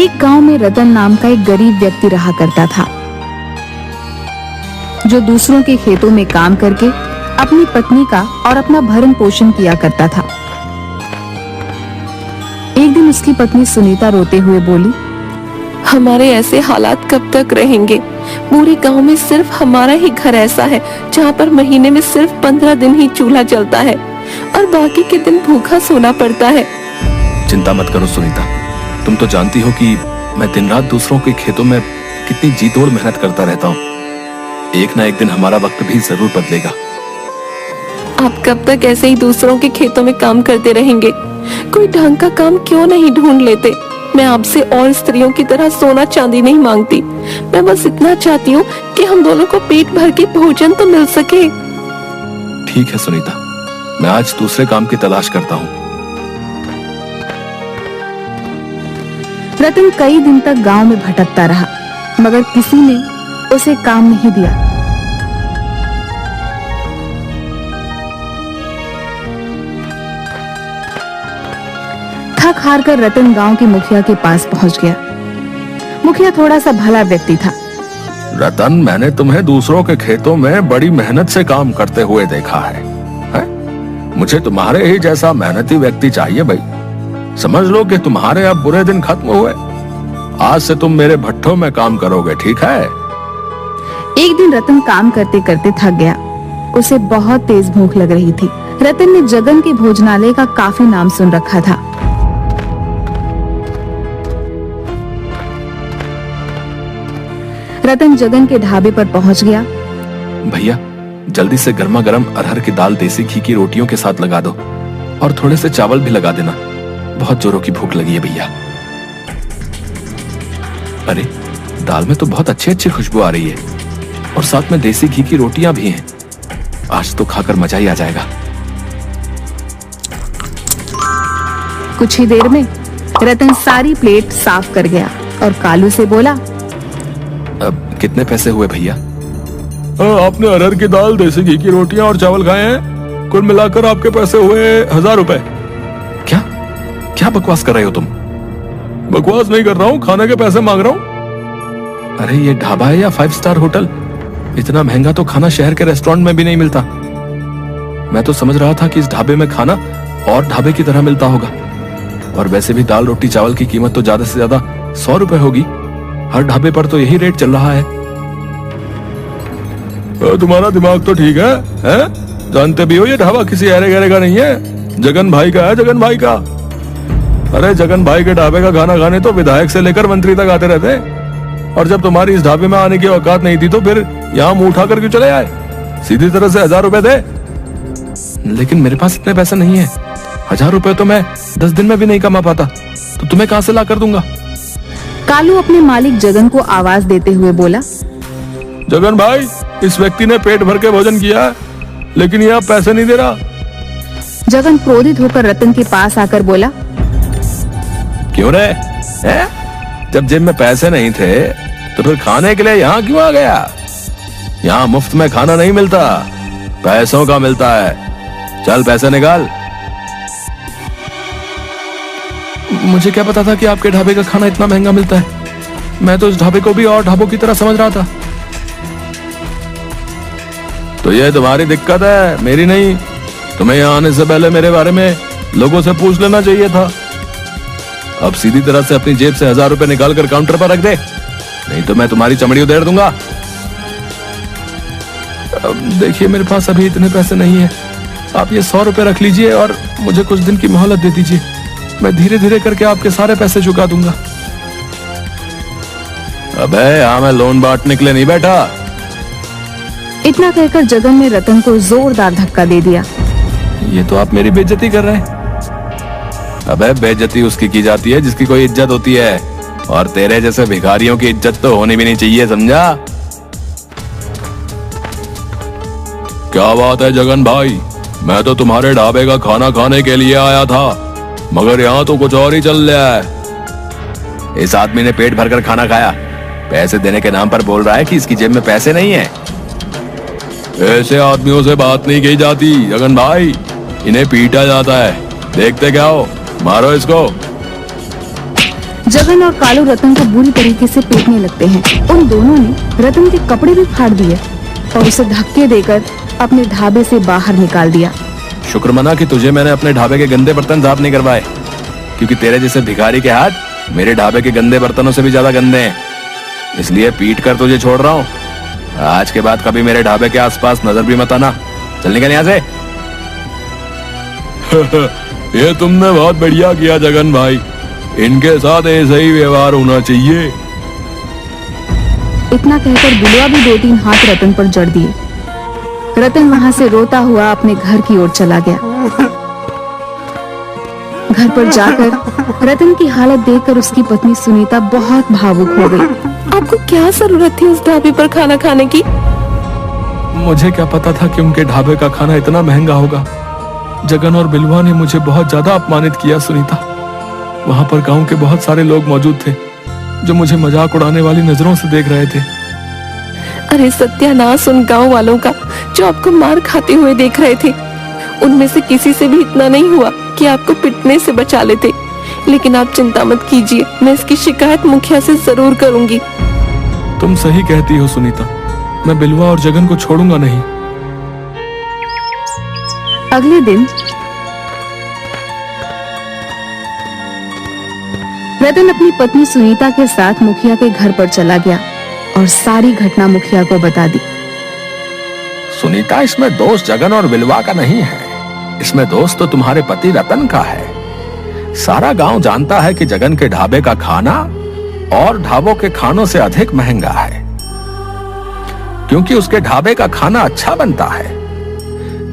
एक गांव में रतन नाम का एक गरीब व्यक्ति रहा करता था, जो दूसरों के खेतों में काम करके अपनी पत्नी का और अपना भरण पोषण किया करता था। एक दिन उसकी पत्नी सुनीता रोते हुए बोली, हमारे ऐसे हालात कब तक रहेंगे? पूरे गांव में सिर्फ हमारा ही घर ऐसा है जहाँ पर महीने में सिर्फ 15 दिन ही चूल्हा जलता है और बाकी के दिन भूखा सोना पड़ता है। चिंता मत करो सुनीता, तुम तो जानती हो कि मैं दिन रात दूसरों के खेतों में कितनी जी तोड़ मेहनत करता रहता हूँ। एक ना एक दिन हमारा वक्त भी जरूर बदलेगा। आप कब तक ऐसे ही दूसरों के खेतों में काम करते रहेंगे? कोई ढंग का काम क्यों नहीं ढूंढ लेते? मैं आपसे और स्त्रियों की तरह सोना चांदी नहीं मांगती, मैं बस इतना चाहती हूँ कि हम दोनों को पेट भर के भोजन तो मिल सके। ठीक है सुनीता, मैं आज दूसरे काम की तलाश करता हूँ। रतन कई दिन तक गांव में भटकता रहा, मगर किसी ने उसे काम नहीं दिया। थक हार कर रतन गांव के मुखिया के पास पहुंच गया। मुखिया थोड़ा सा भला व्यक्ति था। रतन, मैंने तुम्हें दूसरों के खेतों में बड़ी मेहनत से काम करते हुए देखा है? मुझे तुम्हारे ही जैसा मेहनती व्यक्ति चाहिए भाई। समझ लो कि तुम्हारे अब बुरे दिन खत्म हुए। आज से तुम मेरे भट्ठों में काम करोगे, ठीक है? एक दिन रतन काम करते करते थक गया। उसे बहुत तेज भूख लग रही थी। रतन ने जगन के भोजनालय का काफी नाम सुन रखा था। रतन जगन के ढाबे पर पहुंच गया। भैया, जल्दी से गर्मा गर्म अरहर की दाल देसी घी की रोटियों के साथ लगा दो और थोड़े से चावल भी लगा देना। बहुत जोरों की भूख लगी है भैया। अरे, दाल में तो बहुत अच्छी अच्छी खुशबू आ रही है और साथ में देसी घी की रोटियां भी हैं। आज तो खाकर मजा ही आ जाएगा। कुछ ही देर में रतन सारी प्लेट साफ कर गया और कालू से बोला, अब कितने पैसे हुए भैया? आपने अरहर की दाल, देसी घी की रोटियां और चावल खाए हैं, कुल मिलाकर आपके पैसे हुए 1000 रुपए। क्या क्या बकवास कर रहे हो तुम? बकवास नहीं कर रहा हूँ, खाने के पैसे मांग रहा हूँ। अरे ये ढाबा है या 5 स्टार होटल? इतना महंगा तो खाना शहर के रेस्टोरेंट में भी नहीं मिलता। मैं तो समझ रहा था कि इस ढाबे में खाना और ढाबे की तरह मिलता होगा। और वैसे भी दाल रोटी चावल की कीमत तो ज्यादा से ज्यादा 100 रुपए होगी। हर ढाबे पर तो यही रेट चल रहा है। तुम्हारा दिमाग तो ठीक है? जानते भी हो ये ढाबा किसी अरे गहरे का नहीं है, जगन भाई का है, जगन भाई का। अरे जगन भाई के ढाबे का खाना खाने तो विधायक से लेकर मंत्री तक आते रहते हैं। और जब तुम्हारी इस ढाबे में आने की औकात नहीं थी तो फिर यहाँ मुंह उठा कर क्यों चले आए? सीधी तरह से 1000 रुपए दे। लेकिन मेरे पास इतने पैसे नहीं है। 1000 रुपए तो मैं 10 दिन में भी नहीं कमा पाता, तो तुम्हें कहां से ला कर दूंगा? कालू अपने मालिक जगन को आवाज देते हुए बोला, जगन भाई, इस व्यक्ति ने पेट भर के भोजन किया है, लेकिन यह पैसे नहीं दे रहा। जगन क्रोधित होकर रतन के पास आकर बोला, क्यों रे? जब जेब में पैसे नहीं थे तो फिर खाने के लिए यहाँ क्यों आ गया? यहाँ मुफ्त में खाना नहीं मिलता, पैसों का मिलता है। चल पैसे निकाल। मुझे क्या पता था कि आपके ढाबे का खाना इतना महंगा मिलता है। मैं तो इस ढाबे को भी और ढाबों की तरह समझ रहा था। तो ये तुम्हारी दिक्कत है, मेरी नहीं। तुम्हें यहाँ आने से पहले मेरे बारे में लोगों से पूछ लेना चाहिए था। अब सीधी तरह से अपनी जेब से 1000 रुपए निकाल कर काउंटर पर रख दे, नहीं तो मैं तुम्हारी चमड़ी उधेड़ दूंगा। देखिए, मेरे पास अभी इतने पैसे नहीं है। आप ये 100 रुपए रख लीजिए और मुझे कुछ दिन की मोहलत दे दीजिए। मैं धीरे धीरे करके आपके सारे पैसे चुका दूंगा। अबे यहाँ मैं लोन बांटने के लिए नहीं बैठा। इतना कहकर जगन ने रतन को जोरदार धक्का दे दिया। ये तो आप मेरी बेइज्जती कर रहे हैं। अबे बेइज्जती उसकी की जाती है जिसकी कोई इज्जत होती है, और तेरे जैसे भिखारियों की इज्जत तो होनी भी नहीं चाहिए, समझा? क्या बात है जगन भाई, मैं तो तुम्हारे ढाबे का खाना खाने के लिए आया था, मगर यहाँ तो कुछ और ही चल रहा है। इस आदमी ने पेट भरकर खाना खाया, पैसे देने के नाम पर बोल रहा है कि इसकी जेब में पैसे नहीं है। ऐसे आदमियों से बात नहीं की जाती जगन भाई, इन्हें पीटा जाता है। देखते क्या हो, मारो इसको। जगन और कालू रतन को बुरी तरीके से पीटने लगते हैं। उन दोनों ने रतन के कपड़े भी फाड़ दिए और उसे धक्के देकर अपने ढाबे से बाहर निकाल दिया। शुक्र मना कि तुझे मैंने अपने ढाबे के गंदे बर्तन साफ नहीं करवाए, क्योंकि तेरे जैसे भिखारी के हाथ मेरे ढाबे के गंदे बर्तनों से भी ज्यादा गंदे हैं। इसलिए पीट कर तुझे छोड़ रहा हूँ। आज के बाद कभी मेरे ढाबे के आसपास नजर भी मत आना। चल निकल यहाँ से। ये तुमने बहुत बढ़िया किया जगन भाई, इनके साथ ऐसा ही व्यवहार होना चाहिए। इतना कहकर बिलुआ भी 2-3 हाथ रतन पर जड़ दिए। रतन वहां से रोता हुआ अपने घर की ओर चला गया। घर पर जाकर रतन की हालत देखकर उसकी पत्नी सुनीता बहुत भावुक हो गई। आपको क्या जरूरत थी उस ढाबे पर खाना खाने की? मुझे क्या पता था कि उनके ढाबे का खाना इतना महंगा होगा। जगन और बिलुआ ने मुझे बहुत ज्यादा अपमानित किया सुनीता। वहां पर गांव के बहुत सारे लोग मौजूद थे जो मुझे मजाक उड़ाने वाली नजरों से देख रहे थे। अरे सत्यानाश उन गांव वालों का जो आपको मार खाते हुए देख रहे थे। उनमें से किसी से भी इतना नहीं हुआ कि आपको पिटने से बचा लेते। लेकिन आप चिंता मत कीजिए, मैं इसकी शिकायत मुखिया से जरूर करूंगी। तुम सही कहती हो सुनीता, मैं बिलुआ और जगन को छोड़ूंगा नहीं। अगले दिन रतन अपनी पत्नी सुनीता के साथ मुखिया के घर पर चला गया और सारी घटना मुखिया को बता दी। सुनीता, इसमें दोष जगन और बिलुआ का नहीं है, इसमें दोष तो तुम्हारे पति रतन का है। सारा गांव जानता है कि जगन के ढाबे का खाना और ढाबों के खानों से अधिक महंगा है, क्योंकि उसके ढाबे का खाना अच्छा बनता है।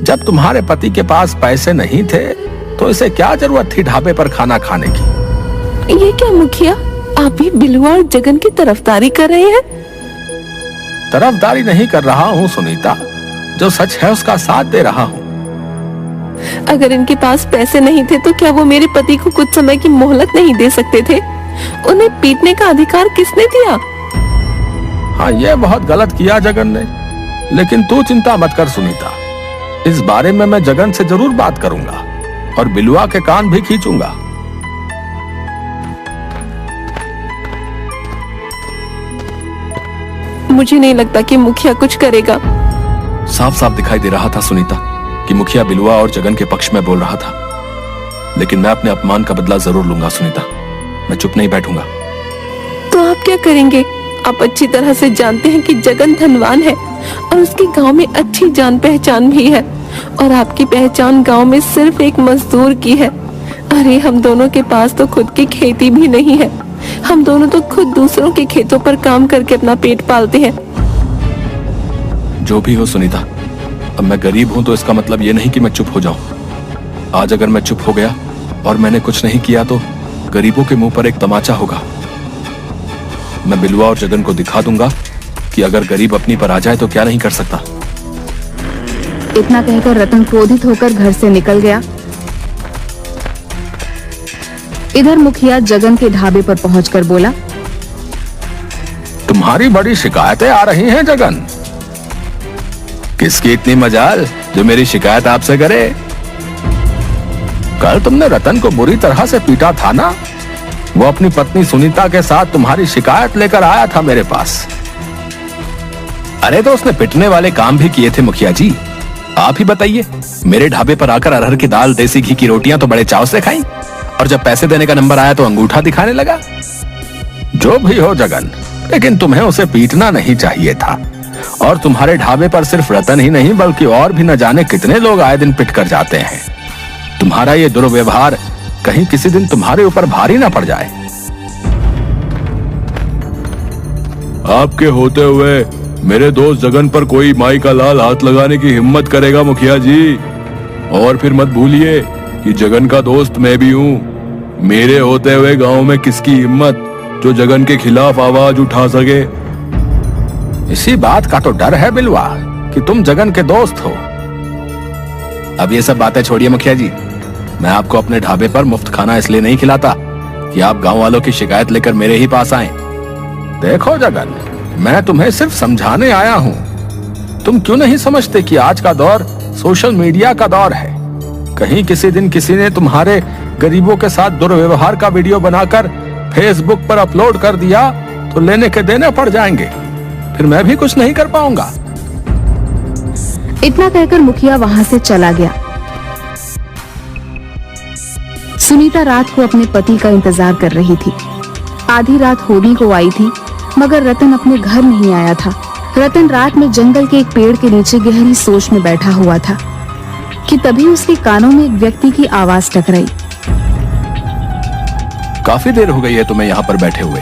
जब तुम्हारे पति के पास पैसे नहीं थे तो इसे क्या जरूरत थी ढाबे पर खाना खाने की? ये क्या मुखिया, आप भी बिलुआ और जगन की तरफदारी कर रहे हैं? तरफदारी नहीं कर रहा हूँ सुनीता, जो सच है उसका साथ दे रहा हूँ। अगर इनके पास पैसे नहीं थे तो क्या वो मेरे पति को कुछ समय की मोहलत नहीं दे सकते थे? उन्हें पीटने का अधिकार किसने दिया? हाँ, ये बहुत गलत किया जगन ने, लेकिन तू चिंता मत कर सुनीता, इस बारे में मैं जगन से जरूर बात करूंगा और बिलुआ के कान भी खींचूंगा। मुझे नहीं लगता कि मुखिया कुछ करेगा। साफ साफ दिखाई दे रहा था सुनीता कि मुखिया बिलुआ और जगन के पक्ष में बोल रहा था, लेकिन मैं अपने अपमान का बदला जरूर लूंगा सुनीता। मैं चुप नहीं बैठूंगा। तो आप क्या करेंगे? आप अच्छी तरह से जानते हैं कि जगन धनवान है और उसके गांव में अच्छी जान पहचान भी है, और आपकी पहचान गांव में सिर्फ एक मजदूर की है। अरे हम दोनों के पास तो खुद की खेती भी नहीं है। हम दोनों तो खुद दूसरों के खेतों पर काम करके अपना पेट पालते हैं। जो भी हो सुनीता, अब मैं गरीब हूं तो इसका मतलब ये नहीं कि मैं चुप हो जाऊं। आज अगर मैं चुप हो गया और मैंने कुछ नहीं किया तो गरीबों के मुंह पर एक तमाचा होगा। मैं बिलुआ और जगन को दिखा दूंगा कि अगर गरीब अपनी पर आ जाए तो क्या नहीं कर सकता। इतना कहकर रतन क्रोधित होकर घर से निकल गया। इधर मुखिया जगन के ढाबे पर पहुंचकर बोला, तुम्हारी बड़ी शिकायतें आ रही हैं जगन। किसकी इतनी मजाल जो मेरी शिकायत आपसे करे? कल तुमने रतन को बुरी तरह से पीटा था ना? वो अपनी पत्नी सुनीता के साथ तुम्हारी शिकायत लेकर आया था मेरे पास। अरे तो उसने पिटने वाले काम भी किए थे मुखिया जी। आप ही बताइए, मेरे ढाबे पर आकर अरहर की दाल, देसी घी की रोटियां तो बड़े चाव से खाई, और जब पैसे देने का नंबर आया तो अंगूठा दिखाने लगा। जो भी हो जगन, लेकिन तुम्हें उसे पीटना नहीं चाहिए था। और तुम्हारे ढाबे पर सिर्फ रतन ही नहीं बल्कि और भी न जाने कितने लोग आए दिन पिट कर जाते हैं। तुम्हारा ये दुर्व्यवहार कहीं किसी दिन तुम्हारे ऊपर भारी ना पड़ जाए। आपके होते हुए मेरे दोस्त जगन पर कोई माई का लाल हाथ लगाने की हिम्मत करेगा मुखिया जी? और फिर मत भूलिए कि जगन का दोस्त मैं भी हूँ। मेरे होते हुए गांव में किसकी हिम्मत जो जगन के खिलाफ आवाज उठा सके? इसी बात का तो डर है बिलवा कि तुम जगन के दोस्त हो। अब ये सब बातें छोड़िए मुखिया जी। मैं आपको अपने ढाबे पर मुफ्त खाना इसलिए नहीं खिलाता कि आप गांव वालों की शिकायत लेकर मेरे ही पास आए। देखो जगन, मैं तुम्हें सिर्फ समझाने आया हूँ। तुम क्यों नहीं समझते कि आज का दौर सोशल मीडिया का दौर है? कहीं किसी दिन किसी ने तुम्हारे गरीबों के साथ दुर्व्यवहार का वीडियो बनाकर फेसबुक पर अपलोड कर दिया तो लेने के देने पड़ जाएंगे, फिर मैं भी कुछ नहीं कर पाऊंगा। इतना कहकर मुखिया वहां से चला गया। सुनीता रात को अपने पति का इंतजार कर रही थी। आधी रात होने को आई थी, मगर रतन अपने घर नहीं आया था। रतन रात में जंगल के एक पेड़ के नीचे गहरी सोच में बैठा हुआ था कि तभी उसके कानों में एक व्यक्ति की आवाज टकराई। काफी देर हो गई है तुम्हें यहाँ पर बैठे हुए।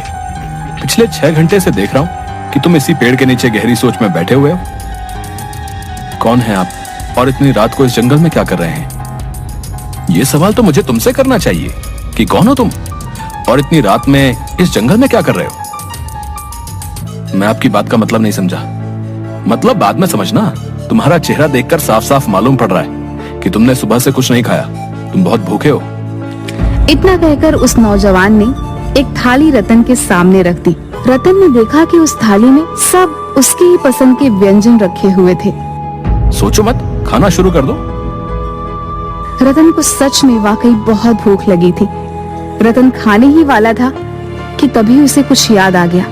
पिछले 6 घंटे से देख रहा हूँ कि तुम इसी पेड़ के नीचे गहरी सोच में बैठे हुए हो। कौन है आप और इतनी रात को इस जंगल में क्या कर रहे हैं? ये सवाल तो मुझे तुमसे करना चाहिए कि कौन हो तुम और इतनी रात में इस जंगल में क्या कर रहे हो? मैं आपकी बात का मतलब नहीं समझा। मतलब बाद में समझना। तुम्हारा चेहरा देखकर साफ साफ मालूम पड़ रहा है कि तुमने सुबह से कुछ नहीं खाया, तुम बहुत भूखे हो। इतना कहकर उस नौजवान ने एक थाली रतन के सामने रख दी। रतन ने देखा कि उस थाली में सब उसकी ही पसंद के व्यंजन रखे हुए थे। सोचो मत, खाना शुरू कर दो। रतन को सच में वाकई बहुत भूख लगी थी। रतन खाने ही वाला था कि तभी उसे कुछ याद आ गया।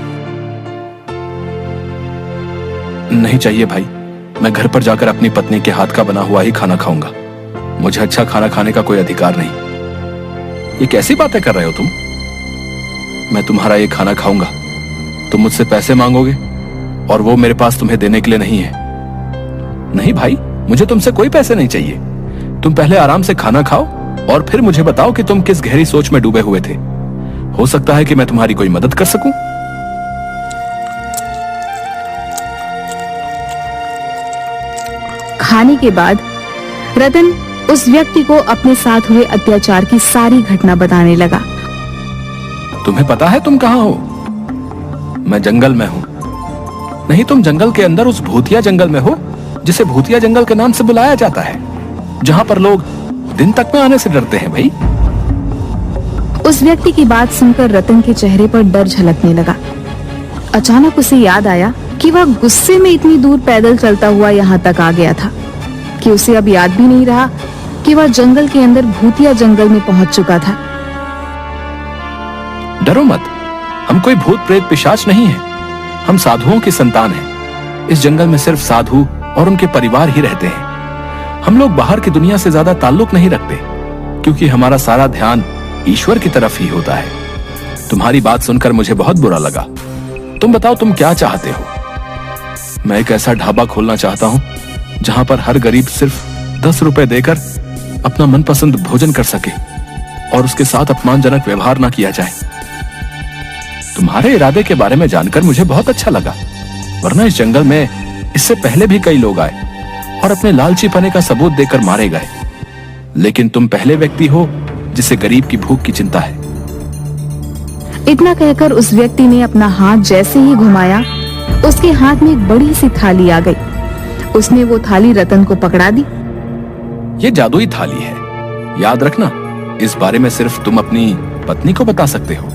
नहीं चाहिए भाई, मैं घर पर जाकर अपनी पत्नी के हाथ का बना हुआ ही खाना खाऊंगा। मुझे अच्छा खाना खाने का कोई अधिकार नहीं। ये कैसी बातें कर रहे हो तुम? मैं तुम्हारा ये खाना खाऊंगा, तुम मुझसे पैसे मांगोगे और वो मेरे पास तुम्हें देने के लिए नहीं है। नहीं भाई, मुझे तुमसे कोई पैसे नहीं चाहिए। तुम पहले आराम से खाना खाओ और फिर मुझे बताओ कि तुम किस गहरी सोच में डूबे हुए थे। हो सकता है कि मैं तुम्हारी कोई मदद कर सकूं। खाने के बाद रतन उस व्यक्ति को अपने साथ हुए अत्याचार की सारी घटना बताने लगा। तुम्हें पता है तुम कहां हो? मैं जंगल में हूं। नहीं, तुम जंगल के अंदर उस भूतिया जंगल में हो जिसे भूतिया जंगल के नाम से बुलाया जाता है, जहां पर लोग दिन तक में आने से डरते हैं। भाई, उस व्यक्ति की बात सुनकर रतन के चेहरे पर डर झलकने लगा। अचानक उसे याद आया कि वह गुस्से में इतनी दूर पैदल चलता हुआ यहाँ तक आ गया था कि उसे अब याद भी नहीं रहा कि वह जंगल के अंदर भूतिया जंगल में पहुंच चुका था। डरो मत, हम कोई भूत प्रेत पिशाच नहीं है। हम साधुओं की संतान हैं। इस जंगल में सिर्फ साधु और उनके परिवार ही रहते हैं। हम लोग बाहर की दुनिया से ज्यादा ताल्लुक नहीं रखते, क्योंकि हमारा सारा ध्यान ईश्वर की तरफ ही होता है। तुम्हारी बात सुनकर मुझे बहुत बुरा लगा। तुम बताओ, तुम क्या चाहते हो? मैं एक ऐसा ढाबा खोलना चाहता हूँ जहां पर हर गरीब सिर्फ 10 रुपए देकर अपना मनपसंद भोजन कर सके और उसके साथ अपमानजनक व्यवहार ना किया जाए। तुम्हारे इरादे के बारे में जानकर मुझे बहुत अच्छा लगा, वरना इस जंगल में इससे पहले भी कई लोग आए और अपने लालचीपने का सबूत देकर मारे गए, लेकिन तुम पहले व्यक्ति हो जिसे गरीब की भूख की चिंता है। इतना कहकर उस व्यक्ति ने अपना हाथ जैसे ही घुमाया, उसके हाथ में एक बड़ी सी थाली आ गई। उसने वो थाली रतन को पकड़ा दी। ये जादुई थाली है, याद रखना। इस बारे में सिर्फ तुम अपनी पत्नी को बता सकते हो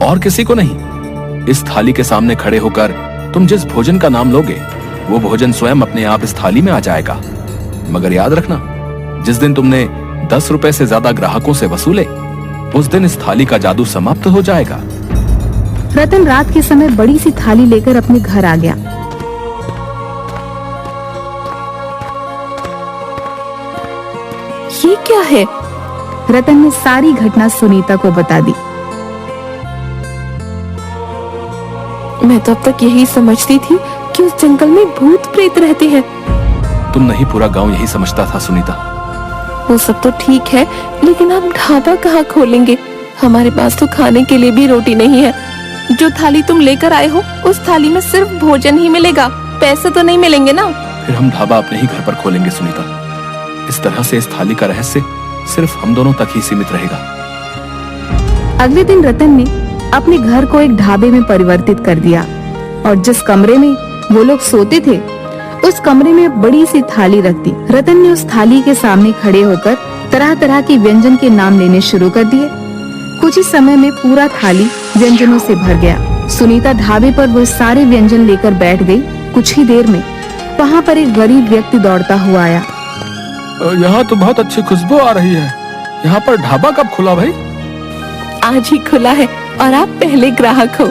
और किसी को नहीं। इस थाली के सामने खड़े होकर तुम जिस भोजन का नाम लोगे, वो भोजन स्वयं अपने आप इस थाली में आ जाएगा। मगर याद रखना, जिस दिन तुमने 10 रुपए से ज्यादा ग्राहकों से वसूले, उस दिन इस थाली का जादू समाप्त हो जाएगा। रतन रात के समय बड़ी सी थाली लेकर अपने घर आ गया। ये क्या है? रतन ने सारी घटना सुनीता को बता दी। मैं तो अब तक यही समझती थी कि उस जंगल में भूत प्रेत रहते हैं। तुम नहीं, पूरा गांव यही समझता था सुनीता। वो सब तो ठीक है, लेकिन आप ढाबा कहाँ खोलेंगे? हमारे पास तो खाने के लिए भी रोटी नहीं है। जो थाली तुम लेकर आए हो, उस थाली में सिर्फ भोजन ही मिलेगा, पैसे तो नहीं मिलेंगे ना। फिर हम ढाबा अपने ही घर पर खोलेंगे सुनीता। इस तरह से इस थाली का रहस्य सिर्फ हम दोनों तक ही सीमित रहेगा। अगले दिन रतन ने अपने घर को एक ढाबे में परिवर्तित कर दिया और जिस कमरे में वो लोग सोते थे, उस कमरे में बड़ी सी थाली रख दी। रतन ने उस थाली के सामने खड़े होकर तरह तरह के व्यंजन के नाम लेने शुरू कर दिए। कुछ ही समय में पूरा थाली व्यंजनों से भर गया। सुनीता ढाबे पर वो सारे व्यंजन लेकर बैठ गई। कुछ ही देर में वहाँ पर एक गरीब व्यक्ति दौड़ता हुआ आया। यहाँ तो बहुत अच्छी खुशबू आ रही है। यहाँ पर ढाबा कब खुला भाई? आज ही खुला है और आप पहले ग्राहक हो।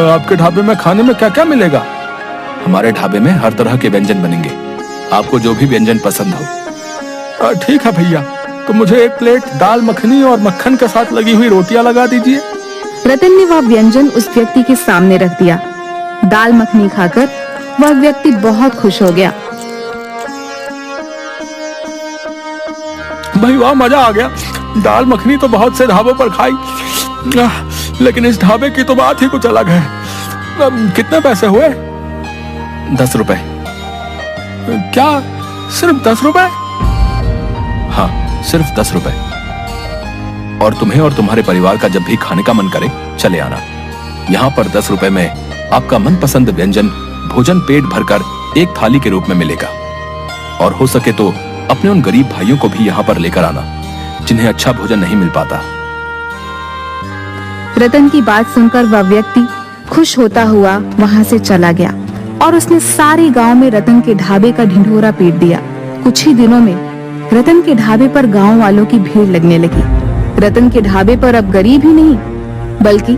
आपके ढाबे में खाने में क्या क्या मिलेगा? हमारे ढाबे में हर तरह के व्यंजन बनेंगे, आपको जो भी व्यंजन पसंद हो। ठीक है भैया, तो मुझे एक प्लेट दाल मखनी और मक्खन के साथ लगी हुई रोटियां लगा दीजिए। रतन ने वह व्यंजन उस व्यक्ति के सामने रख दिया। दाल मखनी खाकर वह व्यक्ति बहुत खुश हो गया। भाई वाह, मजा आ गया। दाल मखनी तो बहुत से ढाबों पर खाई, लेकिन इस ढाबे की तो बात ही कुछ अलग है। कितने पैसे हुए? 10 रुपए। क्या, सिर्फ 10 रुपए? हाँ, सिर्फ 10 रुपए। और तुम्हें और तुम्हारे परिवार का जब भी खाने का मन करे चले आना। यहाँ पर 10 रुपए में आपका मनपसंद व्यंजन भोजन पेट भरकर एक थाली के रूप में मिलेगा। और हो सके तो अपने उन गरीब भाइयों को भी यहाँ पर लेकर आना जिन्हें अच्छा भोजन नहीं मिल पाता। रतन की बात सुनकर वह व्यक्ति खुश होता हुआ वहाँ से चला गया और उसने सारे गांव में रतन के ढाबे का ढिंढोरा पीट दिया। कुछ ही दिनों में रतन के ढाबे पर गांव वालों की भीड़ लगने लगी। रतन के ढाबे पर अब गरीब ही नहीं बल्कि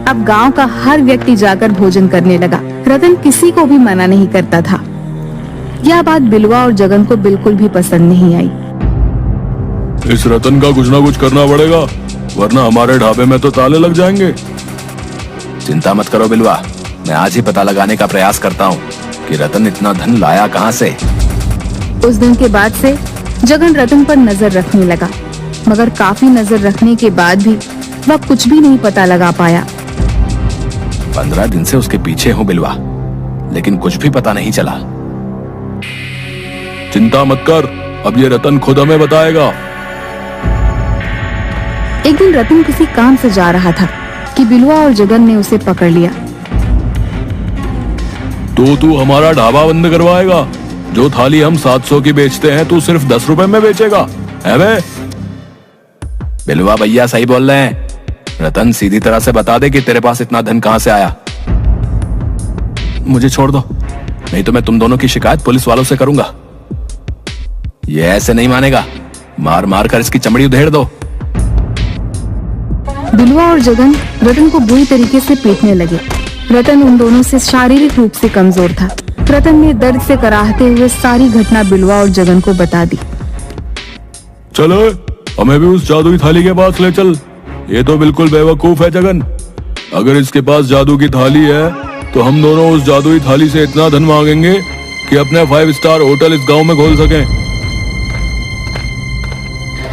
अब गांव का हर व्यक्ति जाकर भोजन करने लगा। रतन किसी को भी मना नहीं करता था। यह बात बिलवा और जगन को बिल्कुल भी पसंद नहीं आई। इस रतन का कुछ ना कुछ करना पड़ेगा, वरना हमारे ढाबे में तो ताले लग जाएंगे। चिंता मत करो बिलवा, मैं आज ही पता लगाने का प्रयास करता हूँ कि रतन इतना धन लाया कहाँ से। उस दिन के बाद से जगन रतन पर नजर रखने लगा, मगर काफी नजर रखने के बाद भी वह कुछ भी नहीं पता लगा पाया। 15 दिन से उसके पीछे हूँ बिलवा, लेकिन कुछ भी पता नहीं चला। चिंता मत कर, अब ये रतन खुद हमें बताएगा। एक दिन रतन किसी काम से जा रहा था कि बिलवा और जगन ने उसे पकड़ लिया। तो तू हमारा ढाबा बंद करवाएगा? जो थाली हम 700 की बेचते हैं तू सिर्फ 10 रुपए में बेचेगा, है बे? बिलवा भैया सही बोल रहे हैं। रतन सीधी तरह से बता दे कि तेरे पास इतना धन कहां से आया। मुझे छोड़ दो, नहीं तो मैं तुम दोनों की शिकायत पुलिस वालों से करूंगा। ये ऐसे नहीं मानेगा, मार मार कर इसकी चमड़ी उधेड़ दो। बिलवा और जगन रतन को बुरी तरीके से पीटने लगे। रतन उन दोनों से शारीरिक रूप से कमजोर था। रतन ने दर्द से कराहते हुए सारी घटना बिलवा और जगन को बता दी। चलो हमें भी उस जादुई थाली के पास ले चल। ये तो बिल्कुल बेवकूफ है जगन। अगर इसके पास जादू की थाली है तो हम दोनों उस जादुई थाली से इतना धन मांगेंगे कि अपने 5 स्टार होटल इस गांव में खोल सकें।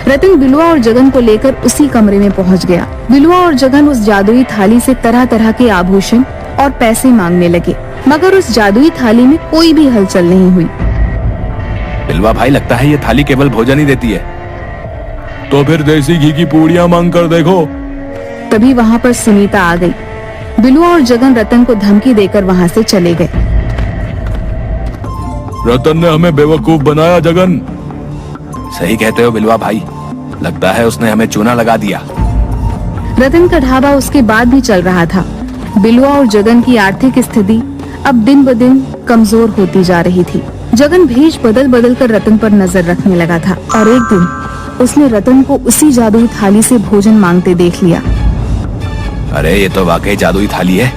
रतन बिलवा और जगन को लेकर उसी कमरे में पहुंच गया। बिलवा और जगन उस जादुई थाली से तरह तरह के आभूषण और पैसे मांगने लगे, मगर उस जादुई थाली में कोई भी हलचल नहीं हुई। बिलवा भाई, लगता है ये थाली केवल भोजन ही देती है। तो फिर देसी घी की पूड़ियां मांग कर देखो। तभी वहाँ पर सुनीता आ गई। बिलवा और जगन रतन को धमकी देकर वहाँ से चले गए। रतन ने हमें बेवकूफ बनाया जगन। सही कहते हो बिलवा भाई, लगता है उसने हमें चूना लगा दिया। रतन का ढाबा उसके बाद भी चल रहा था। बिलवा और जगन की आर्थिक स्थिति अब दिन ब दिन कमजोर होती जा रही थी। जगन भेष बदल बदल कर रतन पर नजर रखने लगा था और एक दिन उसने रतन को उसी जादुई थाली से भोजन मांगते देख लिया। अरे ये तो वाकई जादुई थाली है।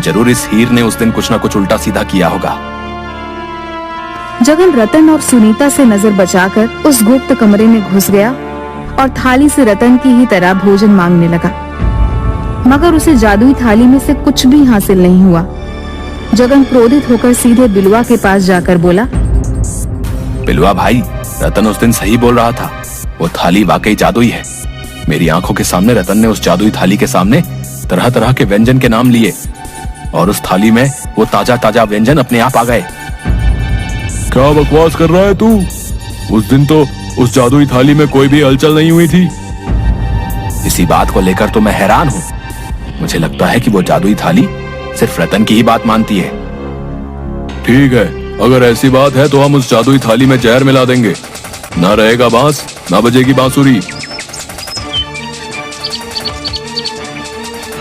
जरूर इस हीर ने उस दिन कुछ न कुछ उल्टा सीधा किया होगा। जगन रतन और सुनीता से नजर बचाकर उस गुप्त कमरे में घुस गया और थाली से रतन की ही तरह भोजन मांगने लगा, मगर उसे जादुई थाली में से कुछ भी हासिल नहीं हुआ। जगन क्रोधित होकर सीधे बिलवा के पास जाकर बोला, बिलवा भाई, रतन उस दिन सही बोल रहा था, वो थाली वाकई जादुई है। मेरी आंखों के सामने रतन ने उस जादुई थाली के सामने तरह तरह के व्यंजन के नाम लिए और उस थाली में वो ताजा ताजा व्यंजन अपने आप आ गए। क्या बकवास कर रहा है तू? उस दिन तो उस जादुई थाली में कोई भी हलचल नहीं हुई थी। इसी बात को लेकर तो मैं हैरान हूँ। मुझे लगता है कि वो जादुई थाली सिर्फ रतन की ही बात मानती है। ठीक है, अगर ऐसी बात है तो हम उस जादुई थाली में जहर मिला देंगे। ना रहेगा बांस, ना बजेगी बांसुरी।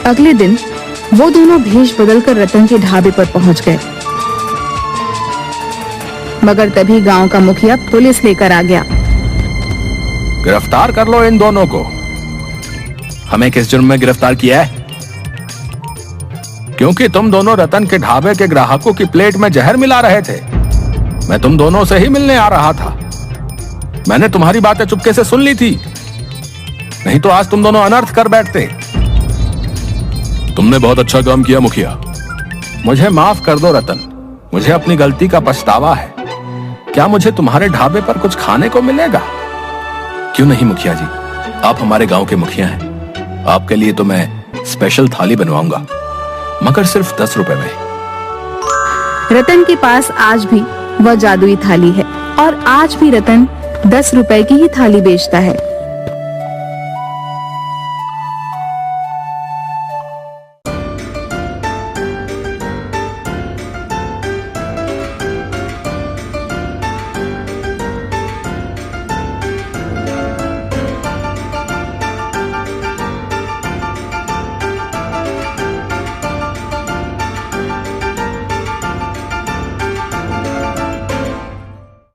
अगले दिन वो दोनों भेष बदलकर रतन के ढाबे पर पहुंच गए, मगर तभी गांव का मुखिया पुलिस लेकर आ गया। गिरफ्तार कर लो इन दोनों को। हमें किस जुर्म में गिरफ्तार किया है? क्योंकि तुम दोनों रतन के ढाबे के ग्राहकों की प्लेट में जहर मिला रहे थे। मैं तुम दोनों से ही मिलने आ रहा था। मैंने तुम्हारी बातें चुपके से सुन ली थी, नहीं तो आज तुम दोनों अनर्थ कर बैठते। तुमने बहुत अच्छा काम किया मुखिया। मुझे माफ कर दो रतन, मुझे अपनी गलती का पछतावा है। क्या मुझे तुम्हारे ढाबे पर कुछ खाने को मिलेगा? क्यों नहीं मुखिया जी, आप हमारे गांव के मुखिया हैं। आपके लिए तो मैं स्पेशल थाली बनवाऊंगा, मगर सिर्फ 10 रुपए में। रतन के पास आज भी वह जादुई थाली है और आज भी रतन 10 रुपए की ही थाली बेचता है।